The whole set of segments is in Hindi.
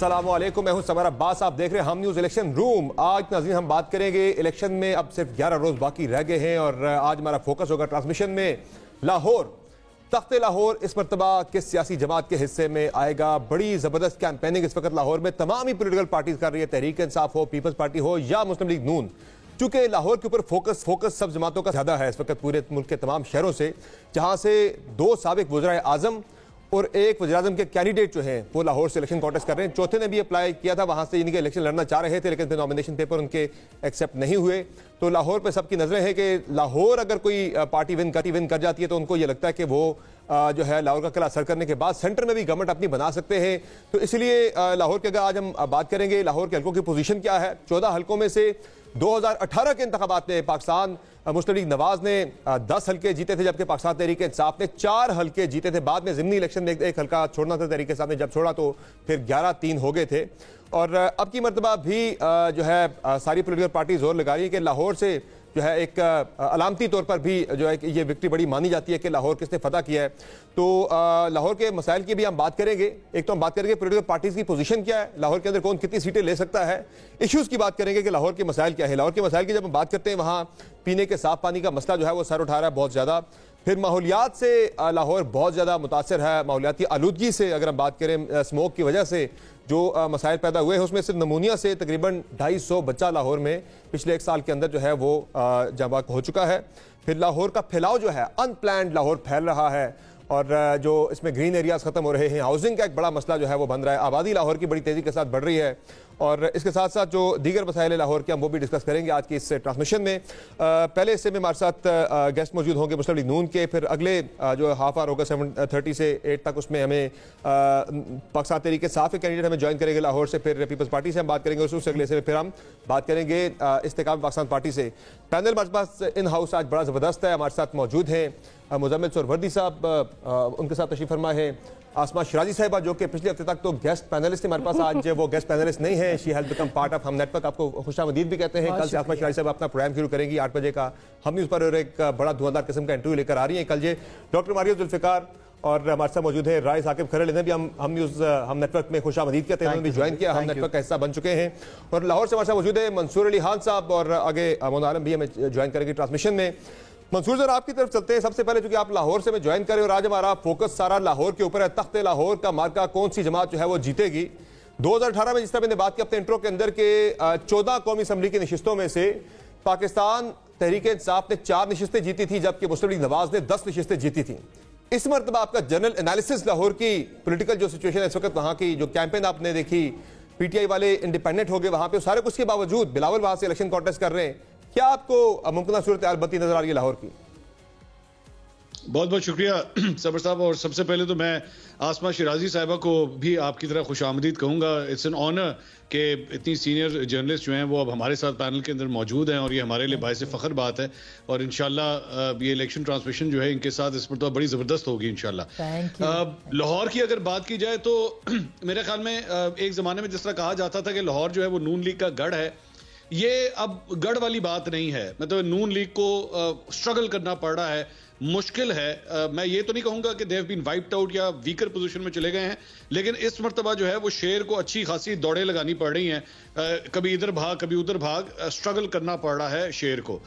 अस्सलामुअलैकुम, मैं हूं समर अब्बास। आप देख रहे हैं हम न्यूज़ इलेक्शन रूम। आज नाज़रीन हम बात करेंगे इलेक्शन में, अब सिर्फ 11 रोज बाकी रह गए हैं और आज हमारा फोकस होगा ट्रांसमिशन में लाहौर। तख्ते लाहौर इस मरतबा किस सियासी जमात के हिस्से में आएगा? बड़ी जबरदस्त कैंपेनिंग इस वक्त लाहौर में तमाम ही पोलिटिकल पार्टीज कर रही है, तहरीक इंसाफ हो, पीपल्स पार्टी हो या मुस्लिम लीग नून। चूंकि लाहौर के ऊपर फोकस सब जमातों का ज्यादा है इस वक्त पूरे मुल्क के तमाम शहरों से, जहां से 2 साबिक वज़ीर आज़म और एक वज़ीर आज़म के कैंडिडेट जो हैं वो लाहौर से इलेक्शन कॉन्टेस्ट कर रहे हैं। चौथे ने भी अप्लाई किया था, वहां से इनके इलेक्शन लड़ना चाह रहे थे, लेकिन फिर नॉमिनेशन पेपर उनके एक्सेप्ट नहीं हुए। तो लाहौर पे सबकी नजरें हैं कि लाहौर अगर कोई पार्टी विन कर जाती है तो उनको ये लगता है कि वो जो है लाहौर का किला असर करने के बाद सेंटर में भी गवर्नमेंट अपनी बना सकते हैं। तो इसलिए लाहौर के अगर आज हम बात करेंगे लाहौर के हल्कों की पोजीशन क्या है। 14 हल्कों में से 2018 के इंतखाबात में पाकिस्तान मुस्लिम लीग नवाज ने 10 हल्के जीते थे, जबकि पाकिस्तान तहरीक इंसाफ ने 4 हल्के जीते थे। बाद में ज़िमनी इलेक्शन में एक हल्का छोड़ना था, तहरीक इंसाफ ने जब छोड़ा तो फिर 11-3 हो गए थे। और अब की मरतबा भी जो है सारी पोलिटिकल पार्टी जोर लगा रही है कि लाहौर से जो है एक अलामती तौर पर भी जो है ये विक्ट्री बड़ी मानी जाती है कि लाहौर किसने फतह किया है। तो लाहौर के मसाइल की भी हम बात करेंगे। एक तो हम बात करेंगे पोलिटिकल पार्टीज की पोजीशन क्या है, लाहौर के अंदर कौन कितनी सीटें ले सकता है। इश्यूज की बात करेंगे कि लाहौर के मसाइल क्या है। लाहौर के मसाइल की जब हम बात करते हैं, वहाँ पीने के साफ पानी का मसला जो है वो सर उठा रहा है बहुत ज़्यादा। फिर माहौलियात से लाहौर बहुत ज़्यादा मुतासर है, माहौलियाती आलूदगी से अगर हम बात करें, स्मोक की वजह से जो मसाइल पैदा हुए हैं उसमें सिर्फ नमूनिया से तकरीबन 250 बच्चा लाहौर में पिछले 1 साल के अंदर जो है वो जमा हो चुका है। फिर लाहौर का फैलाव जो है, अनप्लान्ड लाहौर फैल रहा है और जो इसमें ग्रीन एरियाज खत्म हो रहे हैं, हाउसिंग का एक बड़ा मसला जो है वो बन रहा है। आबादी लाहौर की बड़ी तेज़ी के साथ बढ़ रही है और इसके साथ साथ जो दीगर मसाइल लाहौर के हम वो भी डिस्कस करेंगे आज की इस ट्रांसमिशन में। पहले हिस्से में हमारे साथ गेस्ट मौजूद होंगे मुस्लिम लीग नून के, फिर अगले जो हाफ आवर होगा 7:30 से 8 तक, उसमें हमें पाकिस्तान तहरीक इंसाफ के कैंडिडेट हमें ज्वाइन करेंगे लाहौर से। फिर पीपल्स पार्टी से हम बात करेंगे, उससे अगले हिस्से में फिर हम बात करेंगे इस्तेकाम पाकिस्तान पार्टी से। पैनल हमारे पास इन हाउस आज बड़ा ज़बरदस्त है। हमारे साथ मौजूद हैं मुजम्मिल सोहरवर्दी साहब, उनके साथ तशरीफ फरमा है आसमा शिराजी साहिबा, जो कि पिछले हफ्ते तक तो गेस्ट पैनलिस्ट थे हमारे पास, आज वो गेस्ट पैनलिस्ट नहीं है। She has become part of हम नेटवर्क। आपको खुशामदीद भी कहते हैं। कल से आसमा शिराजी साहब अपना प्रोग्राम शुरू करेंगी 8 बजे का हम न्यूज़ पर, और एक बड़ा धुआंधार किस्म का इंटरव्यू लेकर आ रही है। कल ये डॉक्टर मारियो जुल्फिकार और हमारे साथ मौजूद है राय साकिब खरल, इन्हें भी हम न्यूज़ हम नेटवर्क में खुशामदीद कहते हैं, उन्होंने भी ज्वाइन किया, हम नेटवर्क का हिस्सा बन चुके हैं। और लाहौर से हमारे साथ मौजूद है मंसूर अली खान साहब और आगे मोहन आलम भी हमें ज्वाइन करेंगे ट्रांसमिशन में। मंसूर सर, आपकी तरफ चलते हैं सबसे पहले, चूंकि आप लाहौर से में ज्वाइन करें और आज हमारा फोकस सारा लाहौर के ऊपर है। तख्ते लाहौर का मार्का कौन सी जमात जो है वो जीतेगी? 2018 में जिस तरह मैंने बात की अपने इंट्रो के अंदर के 14 कौमी असम्बली की नशिस्तों में से पाकिस्तान तहरीक इंसाफ ने 4 नशिस्तें जीती थी, जबकि मुस्लिम लीग नवाज ने 10 नशिस्तें जीती थी। इस मरतबा आपका जनरल एनालिसिस लाहौर की पोलिटिकल जो सिचुएशन है इस वक्त, वहाँ की जो कैंपेन आपने देखी, पीटीआई वाले इंडिपेंडेंट हो गए वहाँ पे, सारे कुछ के बावजूद बिलावल वहाँ से इलेक्शन कॉन्टेस्ट कर रहे हैं, क्या आपको मुमकिन सूरत हाल बनती नजर आ रही है लाहौर की? बहुत बहुत शुक्रिया सबर साहब। और सबसे पहले तो मैं आसमा शिराजी साहिबा को भी आपकी तरह खुशामदीद कहूँगा। इट्स एन ऑनर कि इतनी सीनियर जर्नलिस्ट जो हैं वो अब हमारे साथ पैनल के अंदर मौजूद हैं और ये हमारे लिए बायसे फ़ख्र बात है। और इंशाल्लाह ये इलेक्शन ट्रांसमिशन जो है इनके साथ इस पर तो बड़ी ज़बरदस्त होगी इंशाल्लाह। लाहौर की अगर बात की जाए तो मेरे ख्याल में एक ज़माने में जिस तरह कहा जाता था कि लाहौर जो है वो नून लीग का गढ़ है, ये अब गढ़ वाली बात नहीं है। मतलब नून लीग को स्ट्रगल करना पड़ रहा है, मुश्किल है। मैं ये तो नहीं कहूंगा कि देव बीन वाइप्ड आउट या वीकर पोजीशन में चले गए हैं, लेकिन इस मर्तबा जो है वो शेर को अच्छी खासी दौड़ें लगानी पड़ रही हैं। कभी इधर भाग कभी उधर भाग, स्ट्रगल करना पड़ रहा है शेर को।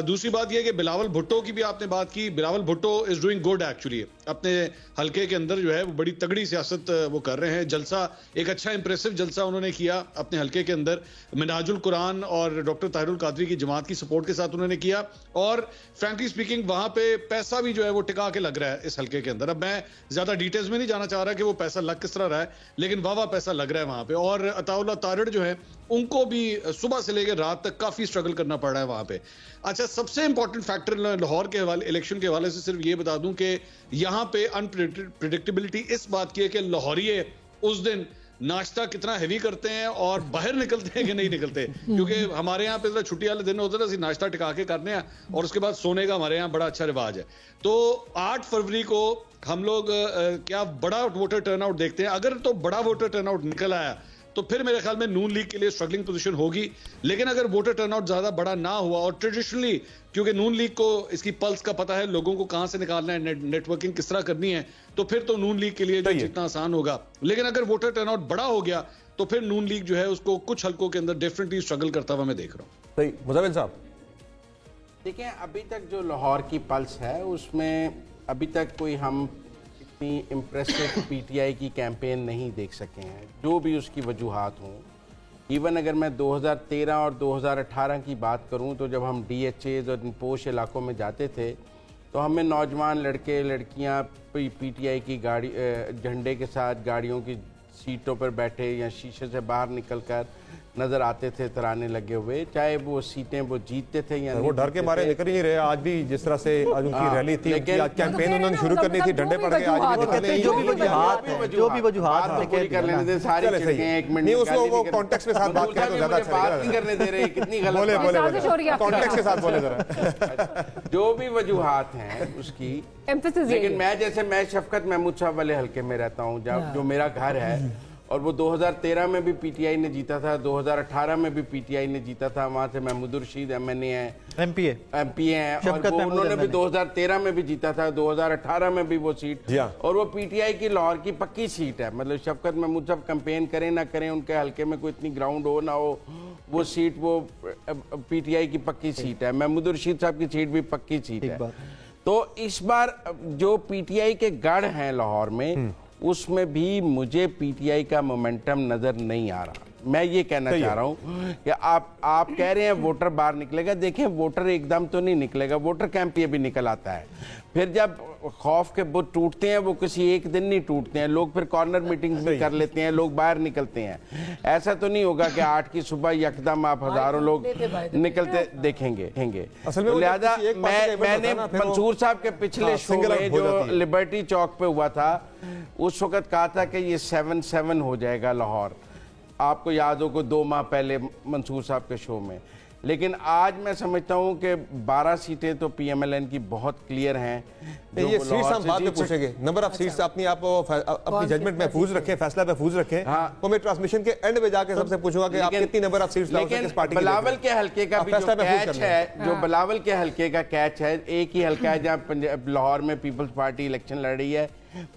दूसरी बात यह कि बिलावल भुट्टो की भी आपने बात की। Bilawal Bhutto is doing good actually, अपने हल्के के अंदर जो है वो बड़ी तगड़ी सियासत वो कर रहे हैं। जलसा, एक अच्छा इंप्रेसिव जलसा उन्होंने किया अपने हल्के के अंदर। मिनाजुल कुरान और डॉक्टर ताहिरुल कादरी की जमात की सपोर्ट के साथ उन्होंने किया और फ्रैंकली स्पीकिंग वहां पे पैसा भी जो है वो टिका के लग रहा है इस हल्के के अंदर। अब मैं ज्यादा डिटेल्स में नहीं जाना चाह रहा कि वो पैसा लग किस तरह रहा है, लेकिन वाह पैसा लग रहा है वहां पे। और अताउल्लाह तारिड़ जो है उनको भी सुबह से लेकर रात तक काफी स्ट्रगल करना पड़ रहा है वहां पे। अच्छा, सबसे इंपॉर्टेंट फैक्टर लाहौर के हवाले, इलेक्शन के हवाले से सिर्फ ये बता दूं कि यहां पे अनप्रेडिक्टेबिलिटी इस बात की है कि लाहौरिये उस दिन नाश्ता कितना हैवी करते हैं और बाहर निकलते हैं कि नहीं निकलते। क्योंकि हमारे यहाँ पे छुट्टी वाले दिन होता है, नाश्ता टिका के करने हैं और उसके बाद सोने का हमारे यहाँ बड़ा अच्छा रिवाज है। तो 8 फरवरी को हम लोग क्या बड़ा वोटर टर्नआउट देखते हैं। अगर तो बड़ा वोटर टर्नआउट निकल आया तो फिर मेरे ख्याल में नून लीग के लिए स्ट्रगलिंग पोजीशन होगी। लेकिन अगर वोटर टर्नआउट ज्यादा बड़ा ना हुआ, और ट्रेडिशनली क्योंकि नून लीग को इसकी पल्स का पता है, लोगों को कहां से निकालना है, नेटवर्किंग किस तरह करनी है, तो फिर तो नून लीग के लिए जो जितना आसान होगा। लेकिन अगर वोटर टर्नआउट बड़ा हो गया तो फिर नून लीग जो है उसको कुछ हलकों के अंदर डेफिनेटली स्ट्रगल करता हुआ मैं देख रहा हूँ। सही, मुज़ाविल साहब देखिए, अभी तक जो लाहौर की पल्स है उसमें अभी तक कोई हम इतनी इम्प्रेसिव पीटीआई की कैंपेन नहीं देख सके हैं, जो भी उसकी वजूहात हों। इवन अगर मैं 2013 और 2018 की बात करूं तो जब हम DHAs और पोश इलाकों में जाते थे तो हमें नौजवान लड़के लड़कियां पीटीआई की गाड़ी झंडे के साथ गाड़ियों की सीटों पर बैठे या शीशे से बाहर निकलकर नजर आते थे तराने लगे हुए, चाहे वो सीटें वो जीतते थे या वो डर के मारे निकल ही नहीं रहे। आज भी जिस तरह से आज उनकी रैली थी, आज कैंपेन उन्होंने शुरू करनी थी, डंडे पड़ गए। आज भी निकलने जो भी वजूहात कर लेने दे सारी चीजें। एक मिनट नहीं, उसको वो कॉन्टेक्स्ट के साथ बात करें तो ज्यादा अच्छा बात नहीं करने दे रहे, कितनी गलत बोले कॉन्टेक्स्ट के साथ बोले जरा। जो भी वजूहात हैं उसकी, लेकिन मैं शफकत महमूद साहब वाले हल्के में रहता हूँ, जो मेरा घर है, और वो 2013 में भी पीटीआई ने जीता था, 2018 में भी पीटीआई ने जीता था। वहां से महमूद रशीद MNA है, MP हैं, और वो उन्होंने भी 2013 में भी जीता था, 2018 में भी वो सीट, और वो पीटीआई की लाहौर की पक्की सीट है। मतलब शफकत महमूद साहब कैंपेन करें ना करें, उनके हल्के में कोई इतनी ग्राउंड हो ना हो, वो सीट वो पीटीआई की पक्की सीट है। महमूद रशीद साहब की सीट भी पक्की सीट है। तो इस बार जो पीटीआई के गढ़ हैं लाहौर में, उसमें भी मुझे पीटीआई का मोमेंटम नजर नहीं आ रहा। मैं ये कहना चाह रहा हूं कि आप कह रहे हैं वोटर बाहर निकलेगा। देखें, वोटर एकदम तो नहीं निकलेगा, वोटर कैंप ये भी निकल आता है। फिर जब खौफ के बुत टूटते हैं वो किसी एक दिन नहीं टूटते हैं, लोग फिर कॉर्नर मीटिंग्स भी कर लेते हैं, लोग बाहर निकलते हैं। ऐसा तो नहीं होगा कि 8 की सुबह यकदम आप हजारों लोग निकलते देखेंगे। लिहाजा मैंने मंसूर साहब के पिछले शो में जो लिबर्टी चौक पे हुआ था, उस वक्त कहा था कि ये 7-7 हो जाएगा लाहौर। आपको याद हो को 2 माह पहले मंसूर साहब के शो में। लेकिन आज मैं समझता हूं कि 12 सीटें तो PMLN की बहुत क्लियर हैं। ये सीट्स हम बाद में पूछेंगे। नंबर ऑफ सीट्स अपनी जजमेंट महफूज रखें, फैसला महफूज रखें। तो मैं ट्रांसमिशन के एंड में जाके सबसे पूछूंगा कि आप कितनी नंबर ऑफ सीट्स लाओगे किस पार्टी की। बिलावल के हल्के का भी जो कैच है, जो बिलावल के हल्के का कैच है, एक ही हल्का है जहां लाहौर में पीपल्स पार्टी इलेक्शन लड़ रही है,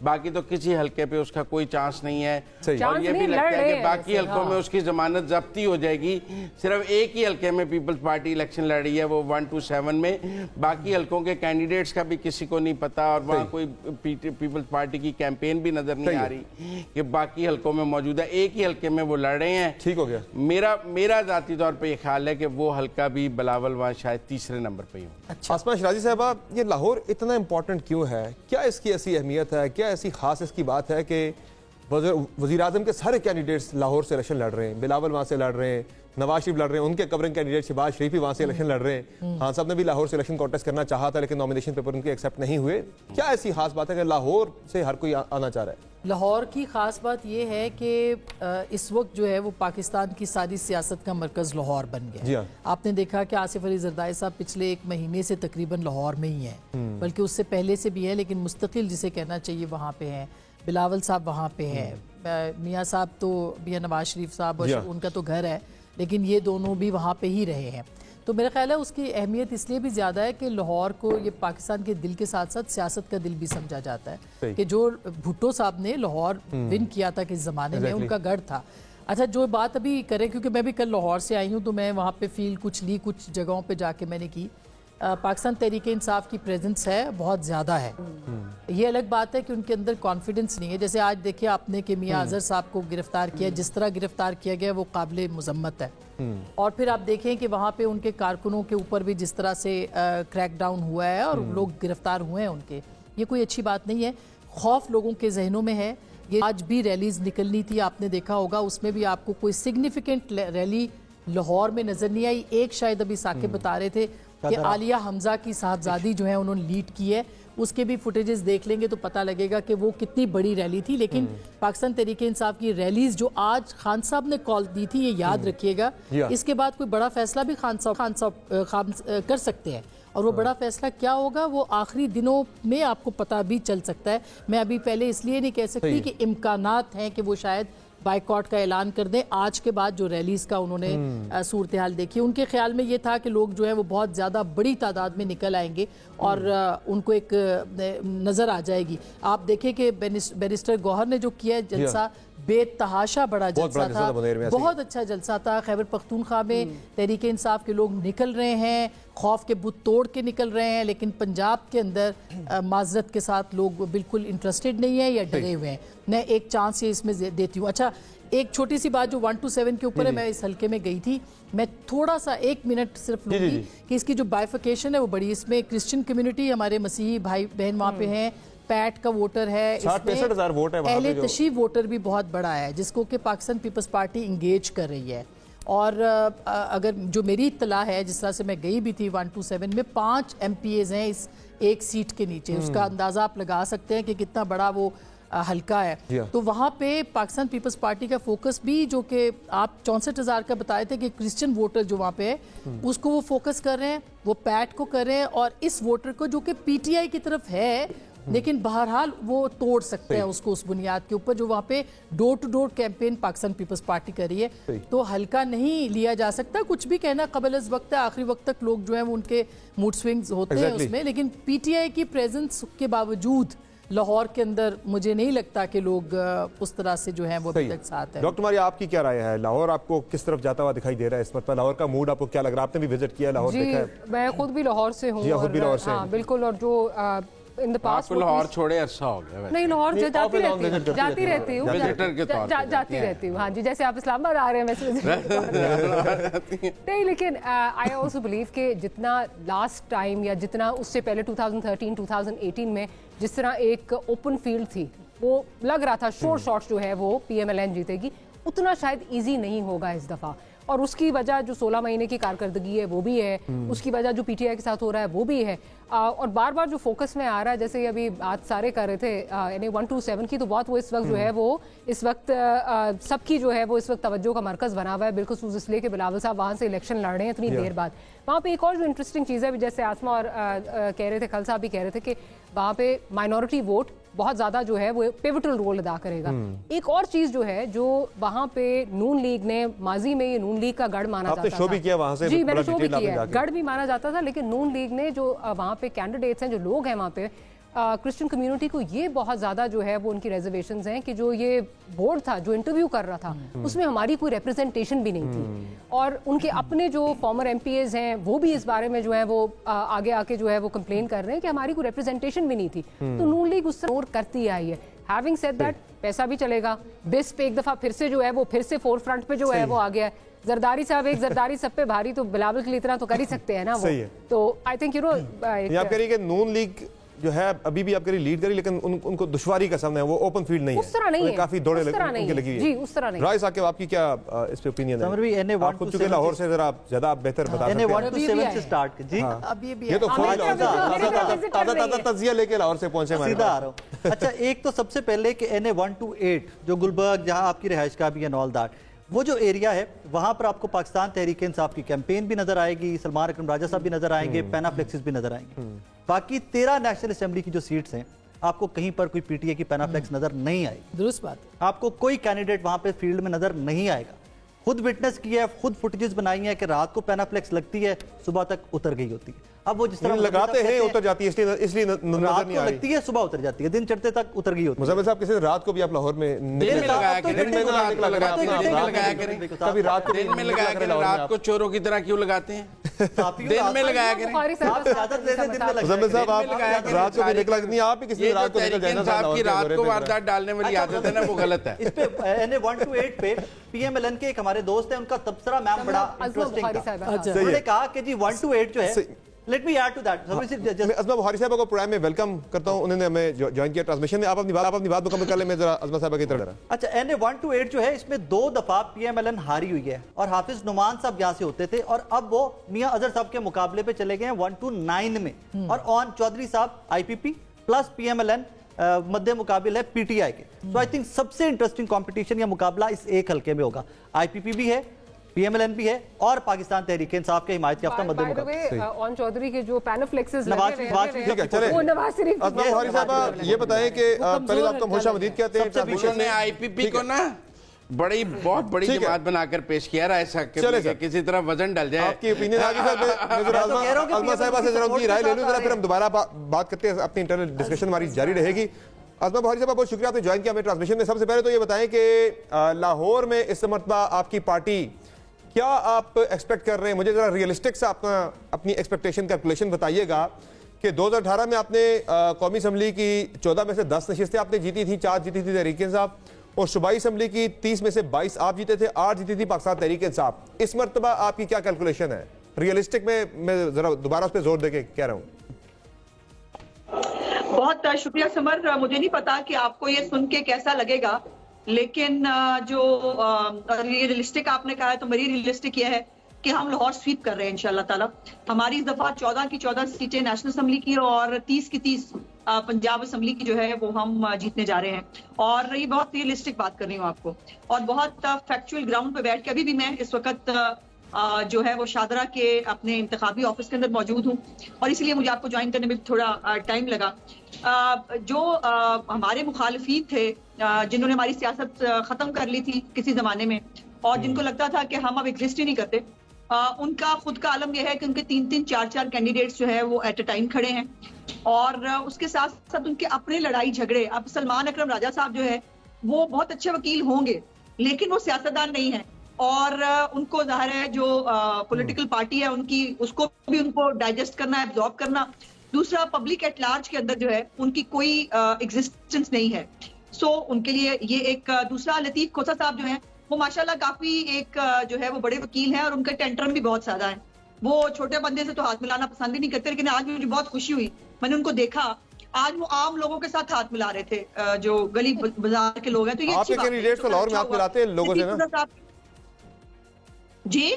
बाकी तो किसी हल्के पे उसका कोई चांस नहीं है। और ये भी लगता है कि बाकी हल्कों में उसकी जमानत जब्ती हो जाएगी। सिर्फ एक ही हल्के में पीपल्स पार्टी इलेक्शन लड़ रही है, वो 1-7 में। बाकी हल्कों के कैंडिडेट्स का भी किसी को नहीं पता, और वहाँ कोई पीपल्स पार्टी की कैंपेन भी नजर नहीं आ रही कि बाकी हल्कों में मौजूद है। एक ही हल्के में वो लड़ रहे हैं। ठीक हो गया। मेरा जाती तौर पर यह ख्याल है कि वो हल्का भी बिलावल वहाँ शायद तीसरे नंबर पर ही हो। आसमा शिराजी साहबा, ये लाहौर इतना इंपॉर्टेंट क्यों है? क्या इसकी ऐसी अहमियत है, क्या ऐसी खास इसकी बात है कि वज़ीर आज़म के सारे कैंडिडेट्स लाहौर से इलेक्शन लड़ रहे हैं? बिलावल वहाँ से लड़ रहे हैं, नवाज शरीफ लड़ रहे हैं, उनके कवरिंग कैंडिडेट शहबाज शरीफ भी वहाँ से इलेक्शन लड़ रहे हैं। खान साहब ने भी लाहौर से इलेक्शन कॉन्टेस्ट करना चाहा था, लेकिन नॉमिनेशन पेपर उनके एक्सेप्ट नहीं हुए। क्या ऐसी खास बात है कि लाहौर से हर कोई आना चाह रहा है? लाहौर की ख़ास बात यह है कि इस वक्त जो है वो पाकिस्तान की सारी सियासत का मरकज़ लाहौर बन गया है। आपने देखा कि आसिफ अली जरदारी साहब पिछले 1 महीने से तकरीबन लाहौर में ही हैं, बल्कि उससे पहले से भी है, लेकिन मुस्तकिल जिसे कहना चाहिए वहाँ पे हैं। बिलावल साहब वहाँ पे हैं, मियाँ साहब तो मियाँ नवाज शरीफ साहब और उनका तो घर है, लेकिन ये दोनों भी वहाँ पे ही रहे हैं। तो मेरा ख्याल है उसकी अहमियत इसलिए भी ज़्यादा है कि लाहौर को ये पाकिस्तान के दिल के साथ साथ सियासत का दिल भी समझा जाता है कि जो भुट्टो साहब ने लाहौर विन किया था किस ज़माने में, उनका गढ़ था। अच्छा, जो बात अभी करें, क्योंकि मैं भी कल लाहौर से आई हूँ, तो मैं वहाँ पे फील कुछ जगहों पे जाके मैंने की। पाकिस्तान तहरीक इंसाफ की प्रेजेंस है बहुत ज़्यादा है। ये अलग बात है कि उनके अंदर कॉन्फिडेंस नहीं है। जैसे आज देखिए आपने कि मियाँ अजहर साहब को गिरफ्तार किया, जिस तरह गिरफ्तार किया गया वो काबिल मुजम्मत है। और फिर आप देखें कि वहाँ पे उनके कारकुनों के ऊपर भी जिस तरह से क्रैकडाउन हुआ है और लोग गिरफ्तार हुए हैं उनके, ये कोई अच्छी बात नहीं है। खौफ लोगों के जहनों में है। ये आज भी रैलीज निकलनी थी, आपने देखा होगा, उसमें भी आपको कोई सिग्निफिकेंट रैली लाहौर में नजर नहीं आई। एक शायद अभी साकिब बता रहे थे कि आलिया हमजा की साहबजादी जो है उन्होंने लीड की है, उसके भी फुटेजेस देख लेंगे तो पता लगेगा कि वो कितनी बड़ी रैली थी। लेकिन पाकिस्तान तहरीक इंसाफ की रैलीज जो आज खान साहब ने कॉल दी थी, ये याद रखिएगा, इसके बाद कोई बड़ा फैसला भी खान साहब कर सकते हैं, और वो बड़ा फैसला क्या होगा वो आखिरी दिनों में आपको पता भी चल सकता है। मैं अभी पहले इसलिए नहीं कह सकती कि इम्कानात हैं कि वो शायद बाइकआउट का ऐलान कर दें। आज के बाद जो रैलीज का उन्होंने सूरत हाल देखी, उनके ख्याल में ये था कि लोग जो है वो बहुत ज़्यादा बड़ी तादाद में निकल आएंगे और उनको एक नज़र आ जाएगी। आप देखें कि बैरिस्टर गौहर ने जो किया जलसा, बेतहाशा बड़ा जलसा था, बहुत अच्छा जलसा था। खैबर पख्तूनख्वा में तहरीक इंसाफ के लोग निकल रहे हैं, खौफ के बुत तोड़ के निकल रहे हैं, लेकिन पंजाब के अंदर माजरत के साथ लोग बिल्कुल इंटरेस्टेड नहीं है या डरे हुए हैं। मैं एक चांस ये इसमें देती हूँ। अच्छा, एक छोटी सी बात जो 1 to 7 के ऊपर है, मैं इस हल्के में गई थी, मैं थोड़ा सा 1 मिनट सिर्फ लूँगी कि इसकी जो बाइफिकेशन है वो बड़ी, इसमें क्रिश्चियन कम्युनिटी, हमारे मसीही भाई बहन वहाँ पे हैं, पैट का वोटर है, 60-65,000 वोट है, अहले तशरीफ वोटर भी बहुत बड़ा है जिसको कि पाकिस्तान पीपल्स पार्टी इंगेज कर रही है। और अगर जो मेरी इत्तला है, जिस तरह से मैं गई भी थी 1 to 7 में, 5 MPAs हैं इस एक सीट के नीचे, उसका अंदाज़ा आप लगा सकते हैं कि कितना बड़ा वो हल्का है। तो वहाँ पे पाकिस्तान पीपल्स पार्टी का फोकस भी, जो कि आप 64,000 का बताए थे कि क्रिश्चियन वोटर जो वहाँ पे है उसको वो फोकस कर रहे हैं, वो पैट को कर रहे हैं, और इस वोटर को जो कि PTI की तरफ है, लेकिन बहरहाल वो तोड़ सकते हैं उसको उस बुनियाद के ऊपर जो वहाँ पे door to door campaign Pakistan People's Party कर रही है। तो हल्का नहीं लिया जा सकता, कुछ भी कहना कबल अज़ वक्त है, आखिरी वक्त तक लोग जो है वो उनके मूड स्विंग्स होते हैं उसमें, लेकिन PTI की प्रेजेंस के बावजूद लाहौर के अंदर मुझे नहीं लगता कि लोग उस तरह से जो है वो अभी तक साथ है। डॉक्टर मारिया, आपकी क्या राय है? लाहौर आपको किस तरफ जाता हुआ दिखाई दे रहा है इस वक्त? लाहौर का मूड आपको क्या लग रहा है? आपने भी विजिट किया लाहौर, देखा है? मैं खुद भी लाहौर से हूँ, बिल्कुल। और जो इन द पास्ट लाहौर छोड़े अरसा हो गया। नहीं, लाहौर जाती रहती हूँ जाती रहती हूँ। हाँ जी, जैसे आप इस्लामाबाद आ रहे हैं वैसे नहीं, लेकिन आई ऑल्सो बिलीव कि जितना लास्ट टाइम या जितना उससे पहले 2013-2018 में जिस तरह एक ओपन फील्ड थी, वो लग रहा था शोर शॉट जो है वो PMLN जीतेगी, उतना शायद ईजी नहीं होगा इस दफ़ा। और उसकी वजह जो 16 महीने की कारकर्दगी है वो भी है, उसकी वजह जो PTI के साथ हो रहा है वो भी है, और बार बार जो फोकस में आ रहा है, जैसे अभी आज सारे कर रहे थे यानी 1 to 7 की, तो बहुत वो इस वक्त जो है वो इस वक्त सबकी जो है वो इस वक्त तवज्जो का मरकज़ बना हुआ है, बिल्कुल इसलिए कि बिलावल साहब वहाँ से इलेक्शन लड़ रहे हैं इतनी देर बाद। वहाँ पे एक और जो इंटरेस्टिंग चीज़ है, जैसे आसमा और कह रहे थे, खल साहब भी कह रहे थे कि वहाँ पे माइनॉरिटी वोट बहुत ज़्यादा जो है वो पिवटल रोल अदा करेगा। एक और चीज़ जो है, जो वहाँ पे नून लीग ने माजी में, ये नून लीग का गढ़ माना जाता था, शो भी किया वहाँ से, जी मैंने शो भी किया, गढ़ भी माना जाता था, लेकिन नून लीग ने जो वहाँ पे कैंडिडेट्स हैं, जो लोग हैं वहाँ पे क्रिश्चियन कम्युनिटी को, ये बहुत ज़्यादा जो है वो उनकी रेजर्वेशंस हैं कि जो ये बोर्ड था जो इंटरव्यू कर रहा था उसमें हमारी कोई रिप्रेजेंटेशन भी नहीं थी, और उनके अपने जो फॉर्मर MPAs हैं वो भी इस बारे में जो है वो आगे आके जो है वो कंप्लेन कर रहे हैं कि हमारी कोई रिप्रेजेंटेशन भी नहीं थी। तो नून लीग उस तरह करती आई है। हैविंग सेड दैट, पैसा भी चलेगा, बिस पे एक दफ़ा फिर से जो है वो फिर से फोर फ्रंट पे जो है वो आ गया है। जरदारी साहब, एक जरदारी सब पे भारी, तो बिलावल के लिए इतना तो कर ही सकते हैं ना वो। तो आई थिंक यू नो, आप कह रही है नून लीग जो है अभी भी आपके लिए लीड करी, लेकिन उनको दुश्वारी का सामना है, वो ओपन फील्ड नहीं है, उस तरह नहीं है, काफी दौड़े उनके लगी है। जी, उस तरह नहीं। राय साहब, आपकी क्या इस पे ओपिनियन है? आप खुद चुके लाहौर से, जरा ज्यादा आप बेहतर बता सकते हैं। 1 to 7 से स्टार्ट जी, ये तो ताजा तजिया लेके लाहौर से पहुंचे, सीधा आ रहा हूं। अच्छा, एक तो सबसे पहले कि NA 1 to 8 जो गुलबर्ग, जहां आपकी रिहाइश का भी है, ऑल दैट, वो जो एरिया है वहां पर आपको पाकिस्तान तहरीक इंसाफ की कैंपेन भी नजर आएगी, सलमान अकरम राजा साहब भी नजर आएंगे, पैना फ्लेक्सिस भी नजर आएंगे। बाकी 13 नेशनल असेंबली की जो सीट्स हैं, आपको कहीं पर कोई PTI की पैना फ्लेक्स नजर नहीं आएगी। दुरुस्त बात। आपको कोई कैंडिडेट वहां पे फील्ड में नजर नहीं आएगा। खुद विटनेस की है, खुद फुटेजेस बनाई है कि रात को पैना फ्लेक्स लगती है, सुबह तक उतर गई होती है। अब वो जिस तरह लगाते हैं उतर जाती है, इसलिए रात को लगती है, सुबह उतर जाती है, दिन चढ़ते तक उतर गई होती है। मुज़म्मिल साहब, किसी रात को भी आप लाहौर में रात को चोरों की तरह क्यों लगाते हैं? दिन में लगाया करें। मुज़म्मिल साहब, आप रात को भी निकला नहीं, आप ही किसी रात को निकल जाना, साहब की रात को वारदात डालने वाली आदत है ना, वो गलत है। इस पे NA 1 to 8 पे PMLN के एक हमारे दोस्त हैं, उनका तबसरा मैम बड़ा इंटरेस्टिंग था। उन्होंने कहा कि जी 1 to 8 जो है, let me add to that. मैं अज़मा बुखारी साहब को प्रोग्राम में वेलकम करता हूं, उन्होंने हमें ज्वाइन किया ट्रांसमिशन में। आप अपनी बात मुकम्मल कर लें, मैं जरा अज़मा साहब की तरफ। अच्छा, NA 1 to 8 जो है, इसमें 2 दफा PMLN हारी हुई है, और हाफिज नुमान साहब यहाँ से होते थे, और अब वो मियां अजहर साहब के मुकाबले पे चले गए हैं 1 to 9 में, और ऑन चौधरी साहब IPP प्लस PMLN मध्य मुकाबिल है PTI के। तो आई थिंक सबसे इंटरेस्टिंग कंपटीशन या मुकाबला इस एक हल्के में होगा। IPP भी है, PMLN भी है, और पाकिस्तान तहरीक इंसाफ के हिमायत याफ्ता मध्य मुकाबला। ऑन चौधरी के जो पैनाफ्लेक्सिस नवाज शरीफ, ये बताएं कि पहले आपको खुशामदीद कहते हैं, ट्रांसमिशन में IPP को ना बहुत बड़ी जमात बनाकर पेश किया रहा है, किसी तरह वजन डल जाए। आपकी ओपिनियन आगे अज़मा साहिबा से जरा उनकी राय ले लूं, जरा फिर हम दोबारा बात करते हैं, अपनी इंटरनल डिस्कशन हमारी जारी रहेगी। आसमा बुखारी साहब, बहुत शुक्रिया आपने ज्वाइन किया हमें ट्रांसमिशन में। सबसे पहले तो ये बताएं कि लाहौर में इस मरतबा आपकी पार्टी, क्या आप एक्सपेक्ट कर रहे हैं? मुझे जरा रियलिस्टिक से आपका अपनी एक्सपेक्टेशन कैलकुलेशन बताइएगा कि 2018 में आपने कौमी असम्बली की 14 में से 10 नशिस्तें आपने जीती थी, 4 जीती थी तहरीक इंसाफ, और सूबाई असम्बली की 30 में से 22 आप जीते थे, 8 जीती थी पाकिस्तान तहरीक इंसाफ। इस मरतबा आपकी क्या कैलकुलेशन है रियलिस्टिक में? मैं जरा दोबारा उस पर जोर देके कह रहा हूँ। बहुत शुक्रिया समर, मुझे नहीं पता कि आपको ये सुन के कैसा लगेगा, लेकिन जो रियलिस्टिक आपने कहा है तो मेरी रियलिस्टिक ये है कि हम लाहौर स्वीप कर रहे हैं इंशाल्लाह ताला। हमारी इस दफा 14 की 14 सीटें नेशनल असम्बली की और 30 की 30 पंजाब असम्बली की जो है वो हम जीतने जा रहे हैं। और ये बहुत रियलिस्टिक बात कर रही हूँ आपको, और बहुत फैक्चुअल ग्राउंड पे बैठ के अभी भी मैं इस वक्त जो है वो शादरा के अपने इंतखाबी ऑफिस के अंदर मौजूद हूँ, और इसलिए मुझे आपको ज्वाइन करने में थोड़ा टाइम लगा। जो हमारे मुखालिफिन थे, जिन्होंने हमारी सियासत खत्म कर ली थी किसी जमाने में, और जिनको लगता था कि हम अब एग्जिस्ट ही नहीं करते, उनका खुद का आलम यह है कि उनके 3-3, 4-4 कैंडिडेट्स जो है वो एट अ टाइम खड़े हैं, और उसके साथ साथ उनके अपने लड़ाई झगड़े। अब सलमान अकरम राजा साहब जो है वो बहुत अच्छे वकील होंगे, लेकिन वो सियासतदान नहीं है, और उनको जाहिर है जो पॉलिटिकल पार्टी है उनकी, उसको भी उनको डाइजेस्ट करना, एब्जॉर्ब करना। दूसरा, पब्लिक एट लार्ज के अंदर जो है उनकी कोई एग्जिस्टेंस नहीं है। सो उनके लिए ये एक दूसरा, लतीफ खोसा साहब जो है वो माशाल्लाह काफी एक जो है वो बड़े वकील हैं, और उनका टेंट्रम भी बहुत ज्यादा है। वो छोटे बंदे से तो हाथ मिलाना पसंद ही नहीं करते, लेकिन आज मुझे बहुत खुशी हुई, मैंने उनको देखा, आज वो आम लोगों के साथ हाथ मिला रहे थे, जो गली बाजार के लोग हैं। तो ये आपके कैंडिडेट्स को लाहौर में हाथ मिलाते हैं लोगों से ना? जी,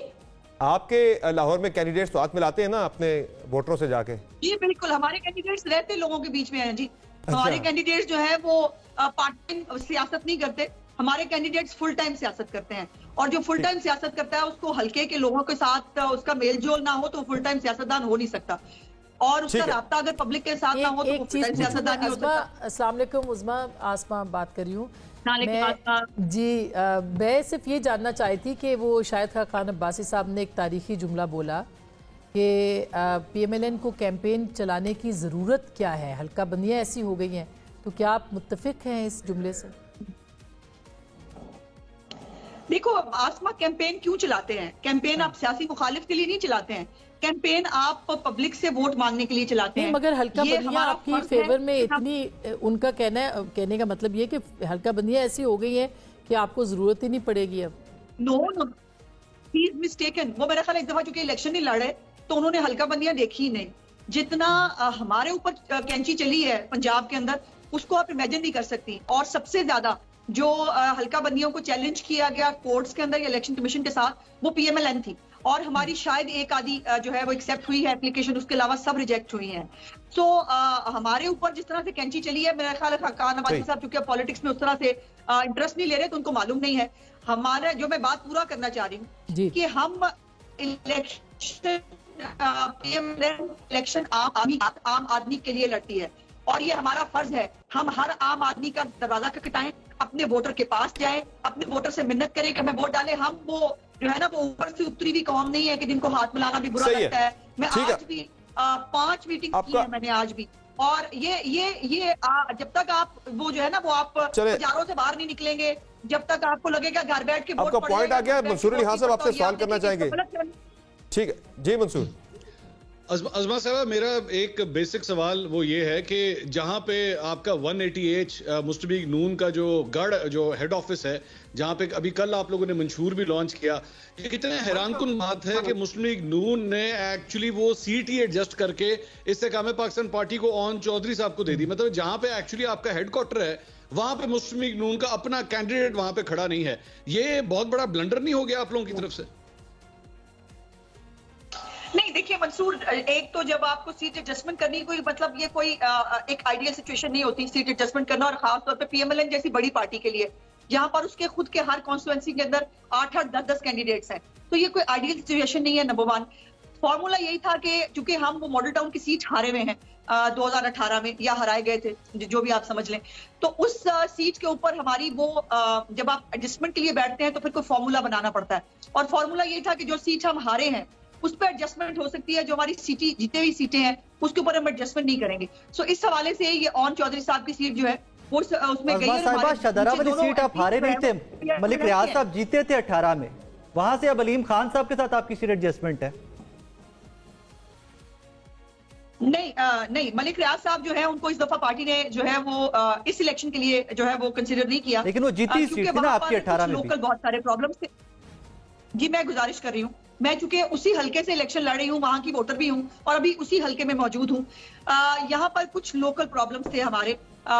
आपके लाहौर में कैंडिडेट्स तो हाथ मिलाते हैं ना अपने वोटरों से जाके? जी बिल्कुल, हमारे कैंडिडेट्स रहते लोगों के बीच में हैं जी। हमारे कैंडिडेट्स जो है वो पार्ट टाइम सियासत नहीं करते, हमारे कैंडिडेट्स फुल टाइम सियासत करते हैं, और जो फुल टाइम सियासत करता है उसको हल्के के लोगों के साथ उसका मेलजोल ना हो तो फुल टाइम सियासतदान हो नहीं सकता, और उसका राब्ता अगर पब्लिक के साथ ना हो तो फुल टाइम सियासतदान नहीं हो सकता। अस्सलाम वालेकुम उस्मा, आसमा बात कर रही हूँ जी। मैं सिर्फ ये जानना चाहती थी कि वो शाहिद खान अब्बासी साहब ने एक तारीखी जुमला बोला कि PMLN को कैंपेन चलाने की ज़रूरत क्या है, हल्का बंदियाँ ऐसी हो गई हैं, तो क्या आप मुत्तफिक हैं इस जुमले से? देखो आसमा, कैंपेन क्यों चलाते हैं? कैंपेन आप सियासी मुखालिफ के लिए नहीं चलाते हैं, कैंपेन आप पब्लिक से वोट मांगने के लिए चलाते हैं। मगर हल्का बंदियां आपकी फेवर में इतनी, उनका कहने का मतलब ये कि हल्का बंदियां ऐसी हो गई हैं कि आपको जरूरत ही नहीं पड़ेगी अब। No, he is mistaken. वो मेरा ख्याल एक दफा चूंकि इलेक्शन नहीं लड़े तो उन्होंने हल्का बंदियां देखी ही नहीं। जितना हमारे ऊपर कैंची चली है पंजाब के अंदर, उसको आप इमेजिन नहीं कर सकती। और सबसे ज्यादा जो हल्का बंदियों को चैलेंज किया गया कोर्ट्स के अंदर या इलेक्शन कमीशन के साथ, वो PMLN थी, और हमारी शायद एक आधी जो है वो एक्सेप्ट हुई है एप्लीकेशन, उसके अलावा सब रिजेक्ट हुई हैं। सो हमारे ऊपर जिस तरह से कैंची चली है, मेरा ख्याल है खान अब्बासी साहब चूंकि पॉलिटिक्स में उस तरह से इंटरेस्ट नहीं ले रहे तो उनको मालूम नहीं है। हमारा जो मैं बात पूरा करना चाह रही हूँ कि हम इलेक्शन आम आदमी के लिए लड़ती है, और ये हमारा फर्ज है। हम हर आम आदमी का दरवाजा खटखटाएं, अपने वोटर के पास जाएं, अपने वोटर से मिन्नत करें कि हमें वोट डालें। हम वो जो है ना वो ऊपर से उतरी हुई कौम नहीं है कि जिनको हाथ मिलाना भी बुरा लगता है। मैं आज भी 5 मीटिंग की है मैंने आज भी, और ये जब तक आप वो जो है ना वो आप हजारों से बाहर नहीं निकलेंगे, जब तक आपको लगेगा घर बैठ के आपका पॉइंट आ गया। मंसूर अली खान साहब आपसे सवाल करना चाहेंगे? ठीक है जी मंसूर। अजमा साहब, मेरा एक बेसिक सवाल वो ये है कि जहां पे आपका 180H मुस्लिम लीग नून का जो गढ़ जो हेड ऑफिस है, जहां पे अभी कल आप लोगों ने मंशूर भी लॉन्च किया, ये कितने हैरानकुन बात है कि मुस्लिम लीग नून ने एक्चुअली वो सीट ही एडजस्ट करके इससे काम है पाकिस्तान पार्टी को ऑन चौधरी साहब को दे दी। मतलब जहां पे एक्चुअली आपका हेडक्वार्टर है वहां पे मुस्लिम लीग नून का अपना कैंडिडेट वहां पे खड़ा नहीं है। ये बहुत बड़ा ब्लंडर नहीं हो गया आप लोगों की तरफ से? नहीं देखिए मंसूर, एक तो जब आपको सीट एडजस्टमेंट करनी कोई मतलब ये कोई एक आइडियल सिचुएशन नहीं होती सीट एडजस्टमेंट करना, और खासतौर पे PMLN जैसी बड़ी पार्टी के लिए जहां पर उसके खुद के हर कॉन्स्टिट्यूएंसी के अंदर 8-8, 10-10 कैंडिडेट्स हैं, तो ये कोई आइडियल सिचुएशन नहीं है। नंबर 1 फॉर्मूला यही था कि चूंकि हम वो मॉडल टाउन की सीट हारे हुए हैं 2018 में, या हराए गए थे जो भी आप समझ लें, तो उस सीट के ऊपर हमारी वो जब आप एडजस्टमेंट के लिए बैठते हैं तो फिर कोई फॉर्मूला बनाना पड़ता है, और फॉर्मूला यही था कि जो सीट हम हारे हैं उस पर एडजस्टमेंट हो सकती है, जो हमारी सीटें जीते हुई सीटें हैं उसके ऊपर हम एडजस्टमेंट नहीं करेंगे। सो इस हवाले से ये ऑन चौधरी साहब की सीट जो है उसमें गई है। शाहदरा वाली सीट आप हारे नहीं थे, मलिक रियाज साहब जीते थे 18 में, वहां से अब अलीम खान साहब के साथ आपकी सीट एडजस्टमेंट है? नहीं, मलिक रियाज साहब जो है उनको इस दफा पार्टी ने जो है वो इस इलेक्शन के लिए जो है वो कंसीडर नहीं किया, लेकिन वो जीती सीट थी ना आपकी 18 में। लोकल बहुत सारे प्रॉब्लम्स थे जी। मैं गुजारिश कर रही हूँ, मैं चूंकि उसी हलके से इलेक्शन लड़ रही हूँ, वहां की वोटर भी हूँ और अभी उसी हलके में मौजूद हूँ। यहाँ पर कुछ लोकल प्रॉब्लम्स थे हमारे,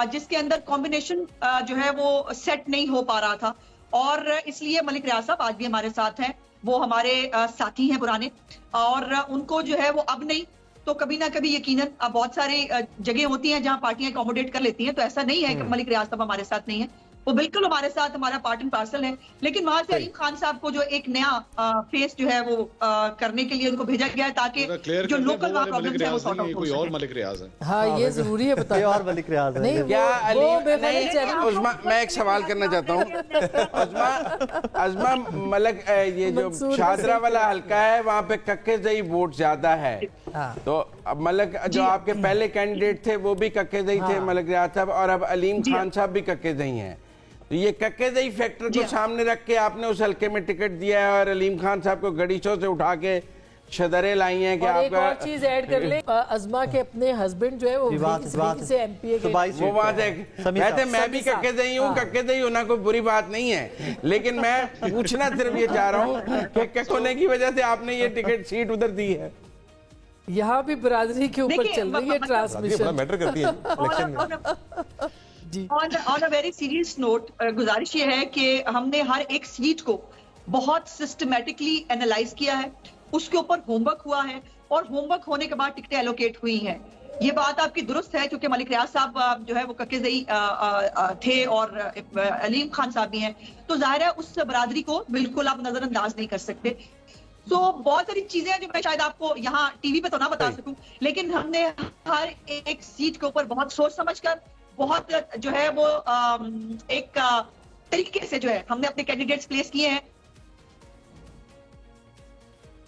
जिसके अंदर कॉम्बिनेशन जो है वो सेट नहीं हो पा रहा था, और इसलिए मलिक रियाज साहब आज भी हमारे साथ हैं। वो हमारे साथी हैं पुराने, और उनको जो है वो अब नहीं तो कभी ना कभी यकीनन बहुत सारी जगह होती हैं जहां पार्टियां अकोमोडेट कर लेती हैं, तो ऐसा नहीं है कि मलिक रियाज साहब हमारे साथ नहीं है, वो बिल्कुल हमारे साथ हमारा पार्ट एंड पार्सल है। लेकिन वहां से अलीम खान साहब को जो एक नया फेस जो है वो करने के लिए उनको भेजा गया है, ताकि जो लोकल वहां प्रॉब्लम्स है वो सॉर्ट आउट हो कोई और मलिक रियाज है। हाँ, ये जरूरी है बताइए। और मलिक रियाज है नहीं, क्या उस्मा, मैं एक सवाल करना चाहता हूँ। अजमा मलिक, ये जो शाहदरा वाला हल्का है वहाँ पे कक्केजई वोट ज्यादा है, तो अब मलिक जो आपके पहले कैंडिडेट थे वो भी कक्केजई थे, मलिक रियाज साहब, और अब अलीम खान साहब भी कक्केजई हैं। तो ये कक्केजई फैक्टर को सामने रख के आपने उस हल्के में टिकट दिया है और अलीम खान साहब को गड़ीचों से उठा के शदरे लाई हैं कि और एक और चीज ऐड कर ले, अजमा के अपने हस्बैंड जो है वो से एमपीए के, वो वहां से वैसे मैं भी कक्केजई हूँ, कक्केजई होना कोई बुरी बात नहीं है, लेकिन मैं पूछना सिर्फ ये चाह रहा हूँ कि कक्के होने की वजह से आपने ये टिकट सीट उधर दी है। यहाँ भी बिरादरी के ऊपर चल रही है ट्रांसमिशन, मैटर करती है इलेक्शन में जी। On a very serious note, गुजारिश ये है कि हमने हर एक सीट को बहुत सिस्टमैटिकली एनालाइज किया है, उसके ऊपर होमवर्क हुआ है, और होमवर्क होने के बाद टिकटें एलोकेट हुई हैं। ये बात आपकी दुरुस्त है, क्योंकि मलिक रियाज साहब जो है वो कक्केजई थे और अलीम खान साहब भी हैं, तो जाहिर है उस बरादरी को बिल्कुल आप नजरअंदाज नहीं कर सकते। तो बहुत सारी चीजें हैं जो मैं शायद आपको यहाँ टीवी पे तो ना बता सकूं, लेकिन हमने हर एक सीट के ऊपर बहुत सोच समझकर, बहुत जो है वो एक तरीके से जो है हमने अपने कैंडिडेट्स प्लेस किए हैं।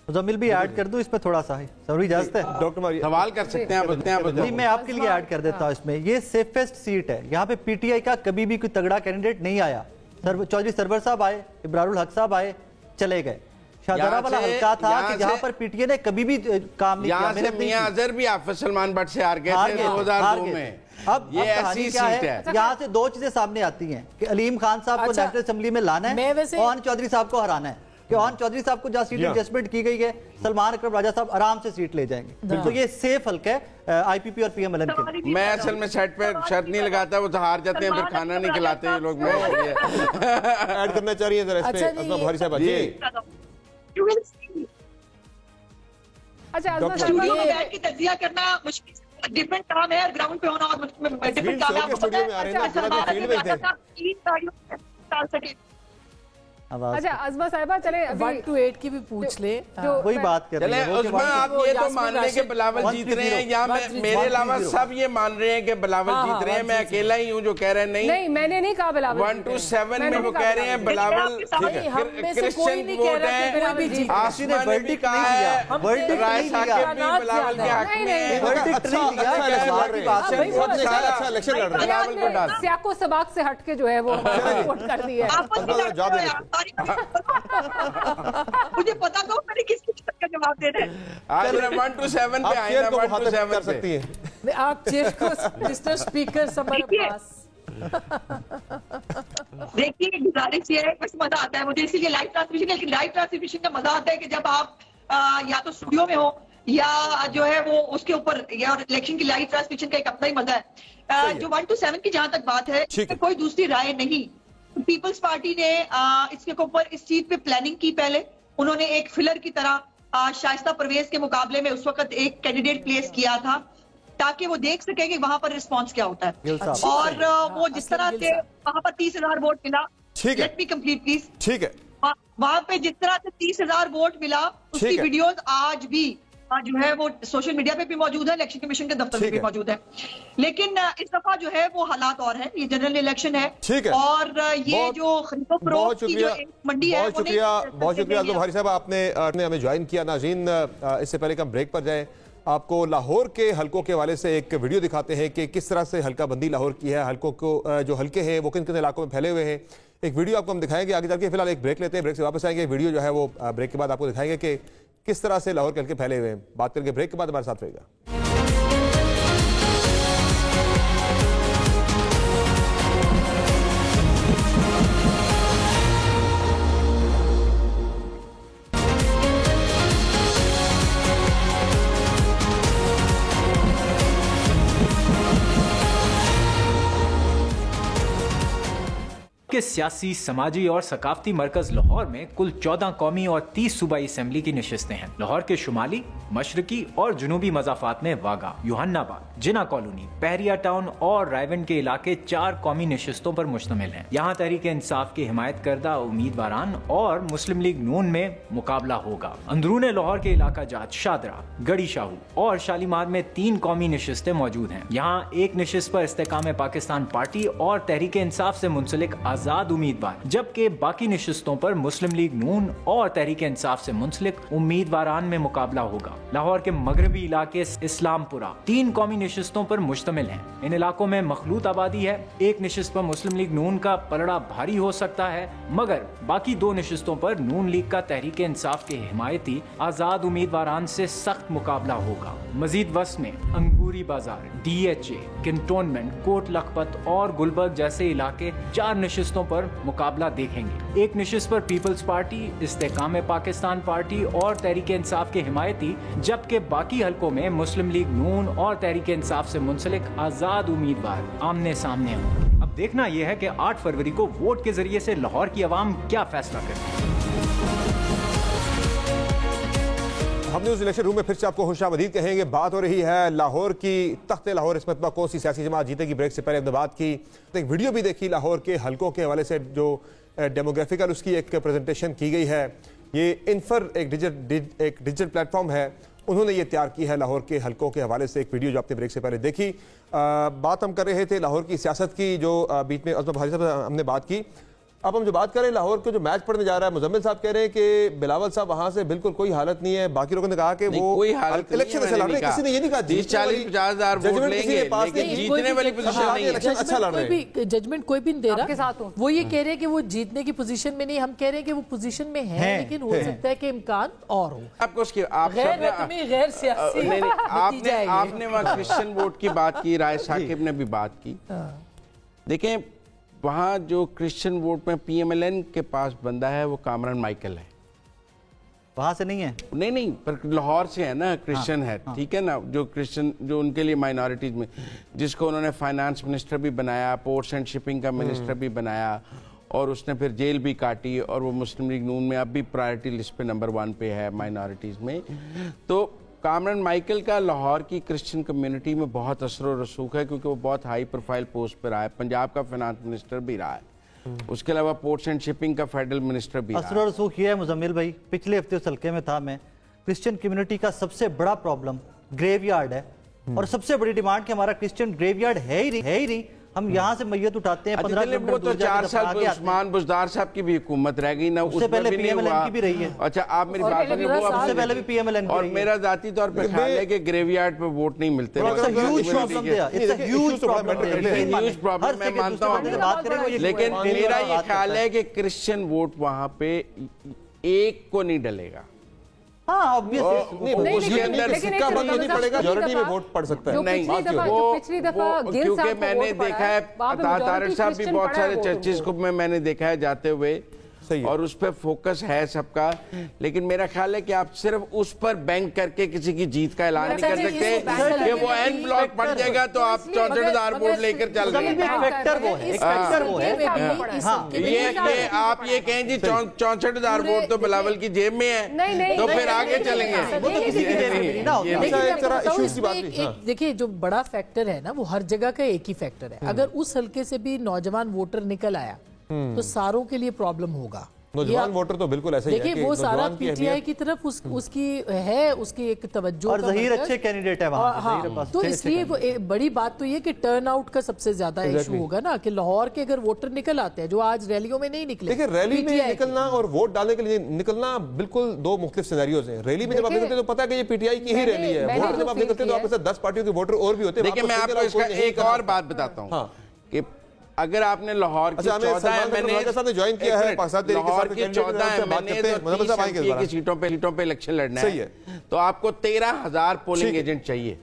मुजम्मिल भी ऐड कर दूं इसमें थोड़ा सा है, जरूरी इजाजत है? डॉक्टर सवाल कर सकते हैं, मैं आपके लिए ऐड कर देता हूं इसमें। ये सेफेस्ट सीट है, यहाँ पे पीटीआई का कभी भी कोई तगड़ा कैंडिडेट नहीं आया। चौधरी सरवर साहब आए, इब्रारुल हक साहब आए, चले गए। शाहदरा वाला हल्का था कि जहां पर पीटीआई ने कभी भी काम नहीं किया। मियां अजहर भी हाफिज सलमान भट्ट से हार गए थे 2002 में। अब ये ऐसी सीट है, यहाँ से दो चीजें सामने आती हैं कि अलीम खान साहब को नेशनल असेंबली में लाना है, ओन चौधरी साहब को हराना है। कि ओन चौधरी साहब को जहाँ सीट एडजस्टमेंट की गई है, सलमान अकरम राजा साहब आराम से सीट ले जाएंगे। तो ये सेफ हल्का है आईपीपी और पीएमएलएन के। मैं असल में सेट पे शर्त नहीं लगाता, वो तो हार जाते हैं, फिर खाना नहीं खिलाते ये लोग। मैं ऐड करना चाह रही है जरा इस पे भारी साहब जी। अच्छा, स्टूडियो में बैठ के तज्जिया करना मुश्किल, डिफरेंट काम है, ग्राउंड पे होना और डिफरेंट काम है। स्टूडियो में आ रहे हैं ना, फील्ड में थे। अच्छा अज़मा साहिबा, चले 1 to 8 की भी पूछ ले, वही बात कर रहे हैं। उस्मा, आप ये तो मान रहे हैं कि बिलावल जीत रहे हैं, या मेरे अलावा सब ये मान रहे हैं कि बिलावल जीत रहे हैं, मैं अकेला ही हूँ जो कह रहे हैं नहीं? नहीं, मैंने नहीं कहा बिलावल। 1 to 7 में वो कह रहे हैं बिलावल क्रिश्चियन वोट है। आसमा ने भी कहा है, राय साकिब भी बिलावल के हक में है। बिलावल को डाल सियाको सबाक से हट के जो है वो वोट कर दिया। मुझे पता तो मैंने किस का जवाब देना है। 1 to 7 पे आए ना, 1 to 7 कर सकती है आप चेयर को मिस्टर स्पीकर समर अब्बास। देखिए, गुजारिश ये है, बस मजा आता है मुझे इसीलिए लाइव ट्रांसमिशन, लेकिन लाइव ट्रांसमिशन का मजा आता है कि जब आप या तो स्टूडियो में हो या जो है वो उसके ऊपर, या इलेक्शन की लाइव ट्रांसमिशन का एक अपना ही मजा है। जो 1 to 7 की जहां तक बात है, कोई दूसरी राय नहीं। पीपल्स पार्टी ने इसके ऊपर इस सीट पे प्लानिंग की। पहले उन्होंने एक फिलर की तरह शाइस्ता परवेज के मुकाबले में उस वक्त एक कैंडिडेट प्लेस किया था, ताकि वो देख सके कि वहां पर रिस्पांस क्या होता है। और वो जिस तरह से वहां पर 30,000 वोट मिला, लेट मी कंप्लीट प्लीज, ठीक है, वहां पे जिस तरह से 30,000 वोट मिला, उसकी वीडियोस आज भी जो है वो सोशल मीडिया पे भी मौजूद है, इलेक्शन कमीशन के दफ्तर में भी मौजूद है। लेकिन इस दफा जो है वो हालात और है, ये जनरल इलेक्शन है, और ये जो खरीदो फरोख्त की जो मंडी है। बहुत शुक्रिया भारी साहब, आपने हमें ज्वाइन किया। नाज़रीन, इससे पहले कि हम ब्रेक पर जाए, आपको लाहौर के हलकों के हवाले से एक वीडियो दिखाते हैं कि किस तरह से हल्का बंदी लाहौर की है, हलकों को जो हल्के हैं वो किन किन इलाकों में फैले हुए हैं। एक वीडियो आपको हम दिखाएंगे आगे चल के। फिलहाल एक ब्रेक लेते हैं, ब्रेक से वापस आएंगे। वीडियो जो है वो ब्रेक के बाद आपको दिखाएंगे कि किस तरह से लाहौर के हल्के फैले हुए हैं। बात करके ब्रेक के बाद हमारे साथ रहेगा। के सियासी, समाजी और सकाफती मरकज लाहौर में कुल 14 कौमी और 30 सूबाई असम्बली की नशिस्तें हैं। लाहौर के शुमाली, मशरकी और जुनूबी मजाफात में वागा, यूहन्नाबाद, जिना कॉलोनी, पहरिया टाउन और रायवन के इलाके 4 कौमी नशिस्तों पर मुश्तमिल हैं। यहाँ तहरीक इंसाफ के हिमायत करदा उम्मीदवारान और मुस्लिम लीग नून में मुकाबला होगा। अंदरून लाहौर के इलाका जात शादरा, गड़ी शाहू और शालीमार में 3 कौमी नशिस्तें मौजूद हैं। यहाँ एक नशिस्त पर इस्तेकाम पाकिस्तान पार्टी और तहरीक इंसाफ से मुंसलिक आजाद उम्मीदवार, जबकि बाकी नशिस्तों पर मुस्लिम लीग नून और तहरीक इंसाफ से मुंसलिक उम्मीदवारान में मुकाबला होगा। लाहौर के मगरबी इलाके इस्लामपुरा 3 कौमी नशिस्तों पर मुश्तमिल है। इन इलाकों में मखलूत आबादी है। एक नशिस्त पर मुस्लिम लीग नून का पलड़ा भारी हो सकता है, मगर बाकी 2 नशिस्तों पर नून लीग का तहरीक इंसाफ के हिमायती आजाद उम्मीदवारान से सख्त मुकाबला होगा। मजीद वस्त में अंगूरी बाजार, DHA, कैंटोनमेंट, कोट लखपत और गुलबर्ग जैसे इलाके 4 नशिस्तों पर मुकाबला देखेंगे। एक नशिस्त पर पीपल्स पार्टी, इस्तेकाम पाकिस्तान पार्टी और तहरीक इंसाफ के हिमायती, जबकि बाकी हलकों में मुस्लिम लीग नून और तहरीक इंसाफ से मुंसलिक आजाद उम्मीदवार आमने सामने होंगे। अब देखना यह है कि 8 फरवरी को वोट के जरिए से लाहौर की आवाम क्या फैसला करती है। हम न्यूज़ इलेक्शन रूम में फिर से आपको खुशामदीद कहेंगे। बात हो रही है लाहौर की। तख्ते लाहौर इस मरतबा कौन सी सियासी जमात जीतेगी, ब्रेक से पहले हमने बात की, तो एक वीडियो भी देखी लाहौर के हलकों के हवाले से जो डेमोग्राफिकल उसकी एक प्रेजेंटेशन की गई है। ये इन्फर एक डिजिटल प्लेटफॉर्म है, उन्होंने ये तैयार की है लाहौर के हलकों के हवाले से एक वीडियो जो आपने ब्रेक से पहले देखी। बात हम कर रहे थे लाहौर की सियासत की, जो बीच में अज़म भाई साहब हमने बात की। अब हम जो बात करें लाहौर के जो मैच पढ़ने जा रहा है, मुजम्मिल साहब कह रहे हैं कि बिलावल साहब वहां से बिल्कुल कोई हालत नहीं है। बाकी लोगों ने कहा कि वो इलेक्शन से लड़ रहे हैं, किसी ने ये नहीं कहा 30-40-50,000 वोट लेंगे, लेकिन जीतने वाली पोजीशन नहीं है। अच्छा लड़ रहे हैं, जजमेंट कोई भी नहीं दे रहा। वो ये कह रहे हैं कि वो जीतने की पोजीशन में नहीं, हम कह रहे हैं कि वो पोजीशन में है, लेकिन हो सकता है कि इम्कान और हो। आपको गैर सियासी आपने वहाँ क्रिश्चियन वोट की बात की, राय साकिब ने भी बात की। देखें, वहाँ जो क्रिश्चियन वोट में PMLN के पास बंदा है वो कामरान माइकल है। वहाँ से नहीं है? नहीं, पर लाहौर से है ना, क्रिश्चियन है, ठीक है ना, जो क्रिश्चियन जो उनके लिए माइनॉरिटीज में, जिसको उन्होंने फाइनेंस मिनिस्टर भी बनाया, पोर्ट्स एंड शिपिंग का मिनिस्टर भी बनाया, और उसने फिर जेल भी काटी, और वो मुस्लिम लीग नून में अब भी प्रायोरिटी लिस्ट पे नंबर 1 पे है माइनॉरिटीज में। तो कामरान माइकल का लाहौर की क्रिश्चियन कम्युनिटी में बहुत असर और रसूख है, क्योंकि वो बहुत हाई प्रोफाइल पोस्ट पर रहा है, पंजाब का फाइनेंस मिनिस्टर भी रहा है, उसके अलावा पोर्ट्स एंड शिपिंग का फेडरल मिनिस्टर भी रहा है। असर और रसूख ये है मुजम्मिल भाई, पिछले हफ्ते उस हल्के में था मैं, क्रिश्चियन कम्युनिटी का सबसे बड़ा प्रॉब्लम ग्रेवयार्ड है, और सबसे बड़ी डिमांड कि हमारा क्रिश्चियन ग्रेवयार्ड है ही नहीं। हम यहाँ से मैयत उठाते हैं 15 किलोमीटर। वो तो 4 साल उस्मान बुज़दार साहब की भी हुकूमत रह गई ना, उससे पहले PMLN की भी रही है। अच्छा, आप मेरी बात सुनिए, वो उससे पहले भी PMLN की। और मेरा जाती तौर पे ख्याल है कि ग्रेवयार्ड पे वोट नहीं मिलते। ह्यूज प्रॉब्लम, मैं मानता हूँ, लेकिन मेरा ये ख्याल है कि क्रिश्चियन वोट वहाँ पे एक को नहीं डलेगा। हाँ, उसके अंदर सिक्का बंद नहीं पड़ेगा, मेजॉरिटी में वोट पड़ सकता है। नहीं, क्योंकि मैंने देखा है, तारक साहब भी बहुत सारे चर्चेस को मैंने देखा है जाते हुए, और उस पर फोकस है सबका, लेकिन मेरा ख्याल है कि आप सिर्फ उस पर बैंक करके किसी की जीत का ऐलान नहीं कर सकते कि वो एन ब्लॉक बन जाएगा तो आप 64,000 वोट लेकर चल रहे हैं। ये आप ये कहें जी 64,000 वोट तो बिलावल की जेब में है, तो फिर आगे चलेंगे। देखिए, जो बड़ा फैक्टर है ना, वो हर जगह का एक ही फैक्टर है। अगर उस हल्के से भी नौजवान वोटर निकल आया तो सारों के लिए प्रॉब्लम होगा, नौजवान वोटर तो बिल्कुल ऐसे ही है कि वो सारा पीटीआई की तरफ उसकी है, उसकी एक तवज्जो और ज़हीर अच्छे कैंडिडेट है वहाँ। हाँ, तो इसलिए वो बड़ी बात तो ये कि टर्न आउट का सबसे ज्यादा इशू होगा ना, कि लाहौर के अगर वोटर निकल आते हैं जो आज रैलियों में नहीं निकले। देखिए रैली में निकलना और वोट डालने के लिए निकलना बिल्कुल दो मुख्तलिफ सिनेरियोज हैं। रैली में जब आप निकलते तो पता है कि ये पीटीआई की ही रैली है, वोट जब आप निकलते तो आपके साथ 10 पार्टियों के वोटर और भी होते हैं। देखिए मैं आपको इसका एक और बात बताता हूँ कि अगर आपने लाहौर की 14 एमएनए ज्वाइन किया है पाकिस्तान तहरीक लाहौर की 14 एमएनए की सीटों पे इलेक्शन लड़ना है तो आपको 13,000 पोलिंग एजेंट चाहिए।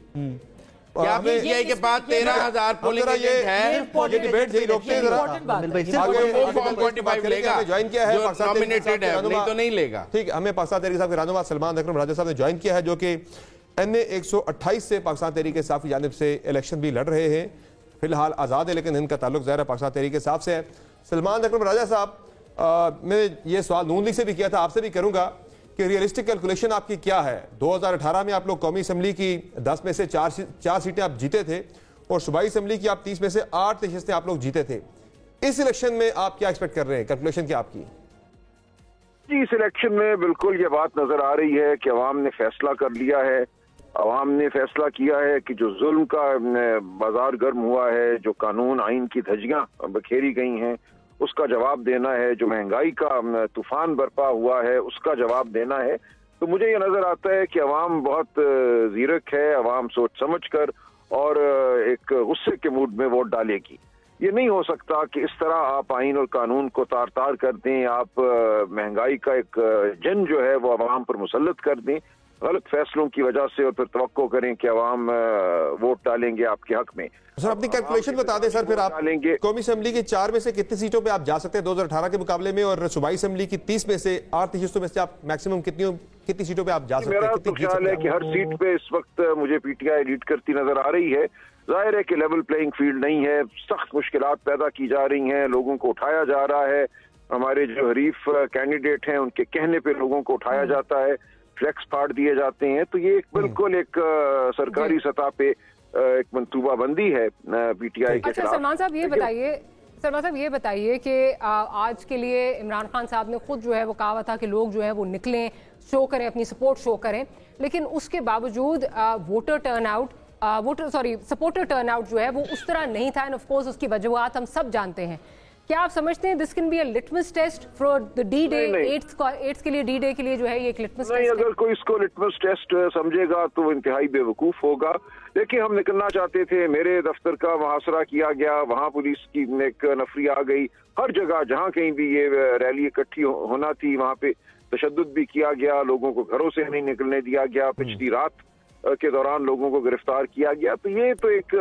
क्या पीटीआई के पास 13,000 पोलिंग एजेंट है? ये डिबेट यही रोकते हैं जरा आगे फॉर्म 45 लेगा ज्वाइन किया है, नॉमिनेटेड है, नहीं तो नहीं लेगा। ठीक, हमें पाकिस्तान तहरीक साहब के रहनुमा सलमान अकरम राजा साहब ने ज्वाइन किया है, जो कि NA 128 से पाकिस्तान तहरीक इंसाफ की जानिब से इलेक्शन भी लड़ रहे हैं। फिलहाल आज़ाद है लेकिन इनका ताल्लुक ज़ाहिर है पाकिस्तान तहरीक इंसाफ से है। सलमान अकरम राजा साहब, मैं ये सवाल नून लीग से भी किया था, आपसे भी करूंगा कि रियलिस्टिक कैलकुलेशन आपकी क्या है? 2018 में आप लोग कौमी असम्बली की 10 में से 4 सीटें आप जीते थे और सूबाई असम्बली की आप 30 में से 8 नशिस्तें आप लोग जीते थे। इस इलेक्शन में आप क्या एक्सपेक्ट कर रहे हैं? कैलकुलेशन क्या आपकी? जी, इस इलेक्शन में बिल्कुल ये बात नजर आ रही है कि अवाम ने फैसला कर लिया है। अवाम ने फैसला किया है कि जो जुल्म का बाजार गर्म हुआ है, जो कानून आइन की धज्जियां बखेरी गई हैं, उसका जवाब देना है। जो महंगाई का तूफान बरपा हुआ है उसका जवाब देना है। तो मुझे ये नजर आता है कि अवाम बहुत ज़ीरक है, अवाम सोच समझ कर और एक गुस्से के मूड में वोट डालेगी। ये नहीं हो सकता कि इस तरह आप आइन और कानून को तार तार कर दें, आप महंगाई का एक जंग जो है वो अवाम पर मुसल्लत कर दें गलत फैसलों की वजह से और फिर तवक्को करें कि अवाम वोट डालेंगे आपके हक में। सर अपनी कैलकुलेशन बता दें सर, फिर आप कौमी असेंबली की 4 में से कितनी सीटों पे आप जा सकते हैं 2018 के मुकाबले में, और सूबाई असेंबली की 30 में से 8 नशिस्तों में से आप मैक्सिमम कितनी सीटों पे आप जा सकते हैं? मेरा तो ख्याल है कि हर सीट पे इस वक्त मुझे पीटीआई लीड करती नजर आ रही है। जाहिर है कि लेवल प्लेइंग फील्ड नहीं है, सख्त मुश्किलात पैदा की जा रही हैं, लोगों को उठाया जा रहा है। हमारे जो हरीफ कैंडिडेट हैं उनके कहने पे लोगों को उठाया जाता है, फ्लैक्स फाड़ दिए जाते हैं। तो ये बिल्कुल एक सरकारी सतह पे एक मंसूबाबंदी है पीटीआई के खिलाफ। सलमान साहब ये बताइए कि आज के लिए इमरान खान साहब ने खुद जो है वो कहा था कि लोग जो है वो निकलें, शो करें, अपनी सपोर्ट शो करें, लेकिन उसके बावजूद सपोर्टर टर्नआउट जो है वो उस तरह नहीं था। एंड ऑफ कोर्स उसकी वजूहात हम सब जानते हैं। क्या आप समझते हैं this can be a litmus test for the D-Day 8th के लिए D-Day के लिए जो है ये एक लिटमस टेस्ट नहीं? अगर कोई इसको लिटमस टेस्ट समझेगा तो वो इंतहाई बेवकूफ होगा। देखिए हम निकलना चाहते थे, मेरे दफ्तर का मुहासरा किया गया, वहाँ पुलिस की एक नफरी आ गई, हर जगह जहाँ कहीं भी ये रैली इकट्ठी होना थी वहाँ पे तशद्दुद भी किया गया, लोगों को घरों से नहीं निकलने दिया गया, पिछली रात के दौरान लोगों को गिरफ्तार किया गया। तो ये तो एक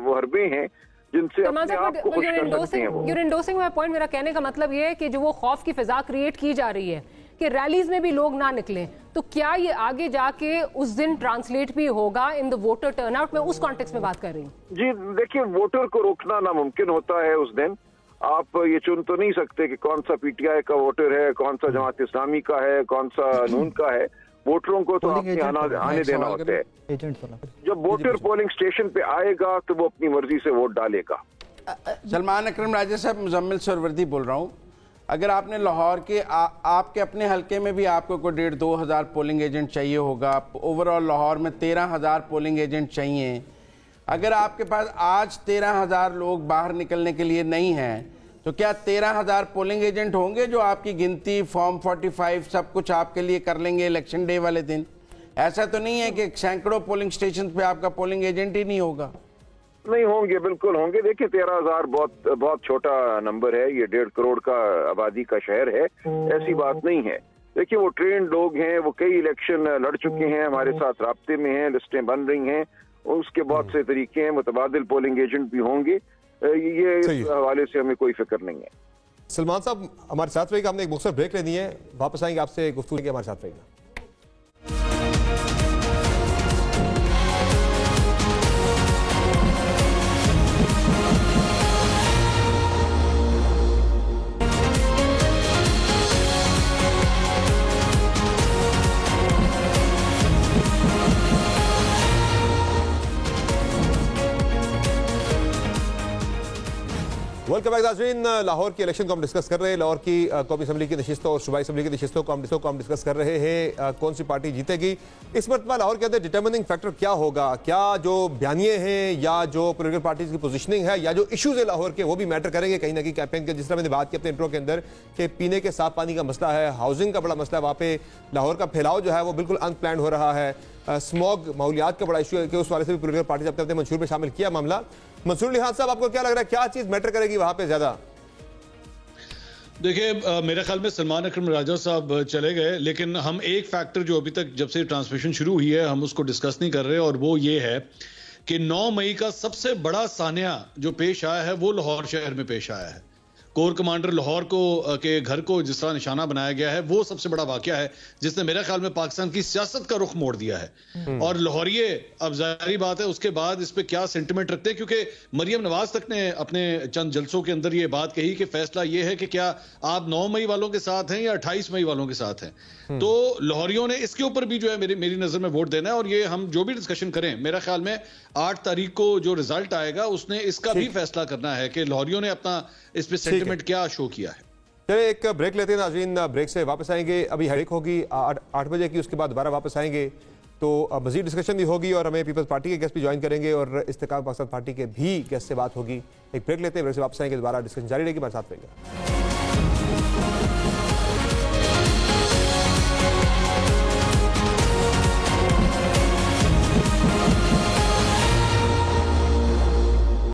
वो हरबे हैं जिनसे अपने आप को खुश कर सकते हैं वो। You're endorsing my point। मेरा कहने का मतलब ये है कि जो वो खौफ की फिजा क्रिएट की जा रही है कि रैलीज में भी लोग ना निकलें, तो क्या ये आगे जाके उस दिन ट्रांसलेट भी होगा इन द वोटर टर्नआउट में? उस कॉन्टेक्स्ट में बात कर रही हूँ। जी देखिए, वोटर को रोकना नामुमकिन होता है उस दिन। आप ये चुन तो नहीं सकते कि कौन सा पीटीआई का वोटर है, कौन सा जमात इस्लामी का है, कौन सा नून का है। वोटरों को तो आपने आने देना होता है। जब वोटर पोलिंग स्टेशन पे आएगा तो वो अपनी मर्जी से वोट डालेगा। सलमान अकरम राजा साहब, मुजम्मिल सरवर्दी बोल रहा हूँ। अगर आपने लाहौर के आपके अपने हलके में भी आपको कोई 1,500-2 हज़ार पोलिंग एजेंट चाहिए होगा, ओवरऑल लाहौर में 13,000 पोलिंग एजेंट चाहिए। अगर आपके पास आज 13,000 लोग बाहर निकलने के लिए नहीं हैं तो क्या 13,000 पोलिंग एजेंट होंगे जो आपकी गिनती, फॉर्म 45 सब कुछ आपके लिए कर लेंगे इलेक्शन डे वाले दिन? ऐसा तो नहीं है कि सैकड़ों पोलिंग स्टेशन पे आपका पोलिंग एजेंट ही नहीं होगा। नहीं होंगे, बिल्कुल होंगे। देखिए 13,000 बहुत छोटा नंबर है, ये 1.5 करोड़ का आबादी का शहर है, ऐसी बात नहीं है। देखिए वो ट्रेंड लोग हैं, वो कई इलेक्शन लड़ चुके हैं, हमारे साथ राब्ते में हैं, लिस्टें बन रही हैं, उसके बहुत से तरीके हैं, मुतबादिल पोलिंग एजेंट भी होंगे। ये इस हवाले से हमें कोई फिक्र नहीं है। सलमान साहब हमारे साथ रहेगा, हमने एक मुख्तसर ब्रेक लेनी है, वापस आएंगे आपसे गुफ्तगू के, हमारे साथ रहेगा। वेलकम बैक नाज़रीन। लाहौर की इलेक्शन को हम डिस्कस कर रहे हैं। लाहौर की कौमी असम्बली की नशिस्तों और सूबाई असम्बली की नशिस्तों को हम डिस्कस कर रहे हैं। कौन सी पार्टी जीतेगी इस मरतबा लाहौर के अंदर डिटर्मिनिंग फैक्टर क्या होगा? क्या जो बयानिए हैं या जो पॉलिटिकल पार्टीज की पोजीशनिंग है या जो इश्यूज है लाहौर के वो भी मैटर करेंगे कहीं ना कहीं कैंपेन के? जिस तरह मैंने बात की अपने इंट्रो के अंदर कि पीने के साफ पानी का मसला है, हाउसिंग का बड़ा मसला है, वहाँ पे लाहौर का फैलाव जो है वो बिल्कुल अनप्लान हो रहा है, स्मॉग माहौलियात का बड़ा इशू है कि उस वाले से भी पॉलिटिकल पार्टी अपने अपने मंशूर में शामिल किया मामला। मंसूर लिहाज साहब, आपको क्या लग रहा है, क्या चीज मैटर करेगी वहां पे ज्यादा? देखिए, मेरे ख्याल में सलमान अकरम राजा साहब चले गए, लेकिन हम एक फैक्टर जो अभी तक जब से ट्रांसमिशन शुरू हुई है हम उसको डिस्कस नहीं कर रहे, और वो ये है कि 9 मई का सबसे बड़ा सानिया जो पेश आया है वो लाहौर शहर में पेश आया है। कोर कमांडर लाहौर को के घर को जिस तरह निशाना बनाया गया है वो सबसे बड़ा वाकया है जिसने मेरे ख्याल में पाकिस्तान की सियासत का रुख मोड़ दिया है। और लाहौरिये, अब जाहिर बात है उसके बाद इस पे क्या सेंटिमेंट रखते हैं, क्योंकि मरियम नवाज तक ने अपने चंद जलसों के अंदर ये बात कही कि फैसला ये है कि क्या आप 9 मई वालों के साथ हैं या 28 मई वालों के साथ हैं। तो लाहौरियों ने इसके ऊपर भी जो है मेरी नजर में वोट देना है, और ये हम जो भी डिस्कशन करें मेरा ख्याल में 8 तारीख को जो रिजल्ट आएगा उसने इसका भी फैसला करना है कि लाहौरियों ने अपना इस पे सेंटिमेंट क्या शो किया है। चलिए एक ब्रेक लेते हैं नाज़रीन, ब्रेक से वापस आएंगे। अभी हेडिक होगी 8 बजे की, उसके बाद दोबारा वापस आएंगे तो मजीद डिस्कशन भी होगी और हमें पीपल्स पार्टी के गेस्ट भी ज्वाइन करेंगे और इस्तेकाम पाकिस्तान पार्टी के भी गेस्ट से बात होगी। एक ब्रेक लेते हैं, ब्रेक से वापस आएंगे, दोबारा डिस्कशन जारी रहेगी, हमारे साथ रहेंगे।